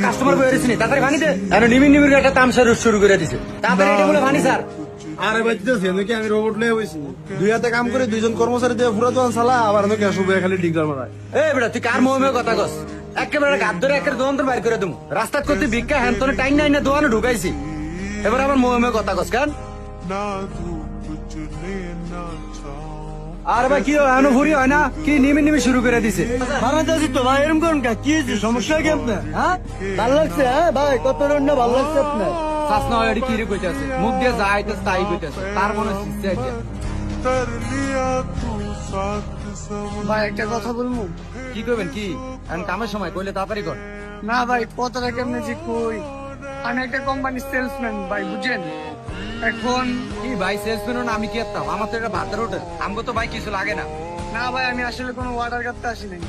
Customer বয়ে রেছিনি তাড়াতাড়ি ভাঙি দে। নিমির একটা তামসা শুরু করে দিছে, তাড়াতাড়ি এটা বলে ভাঙি স্যার। আরে ভাই দিতেছি নাকি আমি রোবট নিয়ে বসি, দুই হাতে কাম করে দুইজন কর্মচারী দিয়ে পুরো দোকান চালা, আবার নাকি আসবে খালি ডিগলার মারায়। বেটা তুই কার মোহে কথা কস? একেবারে গাদ ধরে একের দোকান তো বাইর করে দেবো। রাস্তা করতে ভিক্ষা হ্যান তোর টাইম নাই না দোকানে ঢুকাইছি, এবার আবার মোহে কথা কস কেন? আর ভাই কি এখনো ভুরি হয় না কি? নিমি শুরু করে দিছে। তো ভাই এরকম করুন কি হয়েছে, সমস্যা কি আপনার? হ্যাঁ ভালো লাগছে? হ্যাঁ ভাই কত রান্না ভালো লাগছে আপনার? শ্বাস না হয় কি রে কইতাছে, মুখ দিয়ে যাইতেছে তাই কইতাছে, তার মনে শিখছে আইডিয়া। ভাই একটা কথা বলবো? কি করবেন কি? এখন কামের সময় কইলে তাড়াতাড়ি কর। না ভাই কথাটা কেমনে যে কই, আমি একটা কোম্পানির সেলসম্যান ভাই, বুঝেন? এখন কি ভাই সেলসম্যান না আমি কি করতাম? আমার তো এটা ভাতের হোটেল, আমগো তো ভাই কিছু লাগে না। না ভাই আমি আসলে কোনো অর্ডার করতে আসি নাই,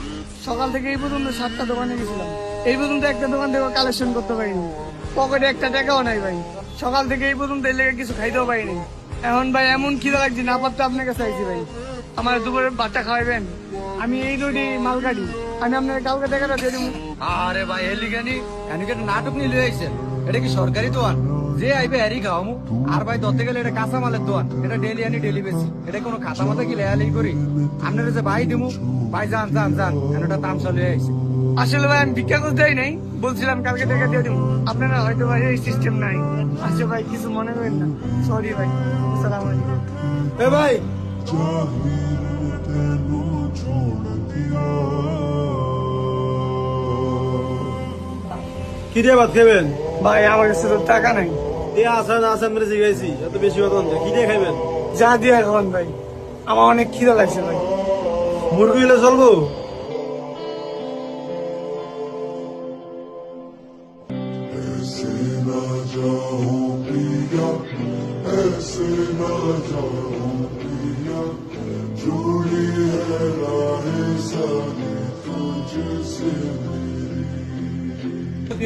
সকাল থেকে এই পর্যন্ত 7টা দোকানে গেছিলাম, এই পর্যন্ত একটা দোকান থেকে কালেকশন করতে পারিনি, পকেটে একটা টাকাও নাই ভাই, সকাল থেকে এই পর্যন্ত এই লেগে কিছু খাইতেও পারিনি। এখন ভাই এমন খিদা লাগছে না পারতে আপনার কাছে আইছি ভাই, আমার দুপুরে ভাতটা খাওয়াইবেন? আমি এই রোডে মাল কাটি, আমি আপনার কালকে টাকাটা দিয়ে দেবো। আরে ভাই এলিগানি এনিকে নাটক নিয়ে লয়ে আইছেন, এটা কি সরকারি দোকান? যে আইবে হ্যারি খাওয়ামু। আর ভাই ধরতে গেলে এটা কাঁচা মালের দোকান, এটা ডেলি আনি ডেলি বেশি, এটা কোনো খাতা মাথা কি লেয়ালি করি? আপনারা যে ভাই দিমু, ভাই যান যান যান, এটা তামসা লয়ে আইছে। আসলে ভাই আমি ভিক্ষা করতে যাই নাই, বলছিলাম কালকে টাকা দিয়ে দেবো, আপনারা হয়তো ভাই এই সিস্টেম নাই। আচ্ছা ভাই কিছু মনে করেন না, সরি ভাই, আসসালামু আলাইকুম। এ ভাই কি দিয়ে ভাত খাবেন? ভাই আমার কাছে তো টাকা নাই। দিয়ে আসেন আসেন মেরে জিগাইছি, এত বেশি কথা কি দিয়ে খাইবেন? যা দিয়ে এখন ভাই, আমার অনেক খিদা লাগছে ভাই। মুরগি হলে চলবো?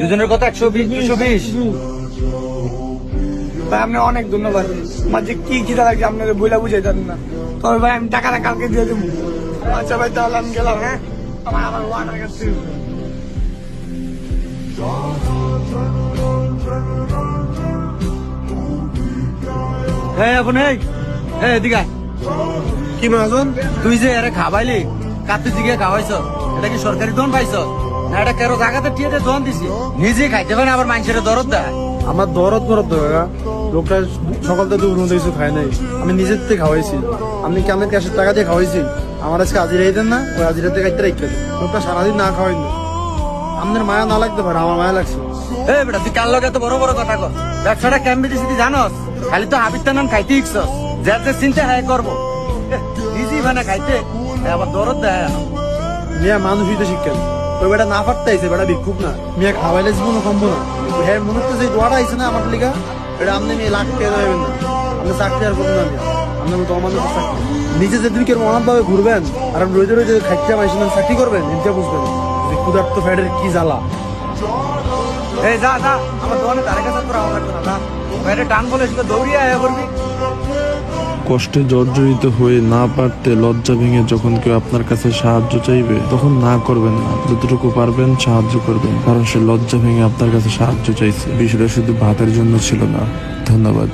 দুজনের কথা 120 220। ভাই আপনি অনেক ধন্যবাদ, আমার যে কি খিদা লাগছে আপনাদের বইলা বুঝাই জানেন না, তবে ভাই আমি টাকাটা কালকে দিয়ে দেবো। আচ্ছা ভাই তাহলে আমি গেলাম, হ্যাঁ আমার আবার ওয়াটার কাছে। এই এখন এদিকে আয়। কি মহাজন? তুই যে এরা খাবাইলি কাতে দিকে খাওয়াইছ, এটা কি সরকারি দোকান পাইছ না? এটা কেরো জায়গাতে টিয়েতে দোকান দিছি, নিজে খাইতে পারে আবার মানুষের দরদ দেয়। আমার দরদ কাকা, লোকটা সকাল থেকে দুপুর মধ্যে কিছু খায় নাই, আমি নিজের থেকে খাওয়াইছি। আপনি কি আমাদের ক্যাশের টাকা দিয়ে খাওয়াইছি? আমার আজকে হাজিরা দেন না, ওই হাজিরাতে খাইতে রাখতে লোকটা সারাদিন না খাওয়াইনি। আপনার মায়া না লাগতে পারে, আমার মায়া লাগছে। বেটা তুই কার লগে এত বড় বড় কথা কর? ব্যবসাটা কেমন দিছি তুই জানস? খালি তো হাবিতে নাম খাইতে ইচ্ছস, যাতে চিন্তা হ্যাঁ করবো নিজে মানে খাইতে আবার দরদ দেয়। মিয়া মানুষ হইতে শিক্ষা, ওই বেটা না পারতে আইছে, বেটা ভিক্ষুক না। মিয়া খাওয়াইলে জীবনও কমবো না। হ্যাঁ মনে হচ্ছে যে দোয়াটা আইছে না আমার লিগা, এটা আপনি মেয়ে লাখ টাকা দেবেন না, আপনি চাকরি আর করবেন না। আপনার মতো অমানুষের চাকরি, নিজে যেদিন কেউ অনাথ ভাবে ঘুরবেন আর রোজে রোজে খাইতে মাইছেন চাকরি করবেন, এটা বুঝবেন যে ক্ষুধার্ত ফ্যাটের কি জ্বালা। যা যা আমার দোকানে তার কাছে তোর আমার লাগতো না, যা বাইরে টান বলে দৌড়িয়ে আয়া করবি। কষ্টে জর্জরিত হয়ে না পারতে লজ্জা ভেঙে যখন কেউ আপনার কাছে সাহায্য চাইবে তখন না করবেন না, যতটুকু পারবেন সাহায্য করবেন, কারণ সে লজ্জা ভেঙে আপনার কাছে সাহায্য চাইছে। বিষয়টা শুধু ভাতের জন্য ছিল না। ধন্যবাদ।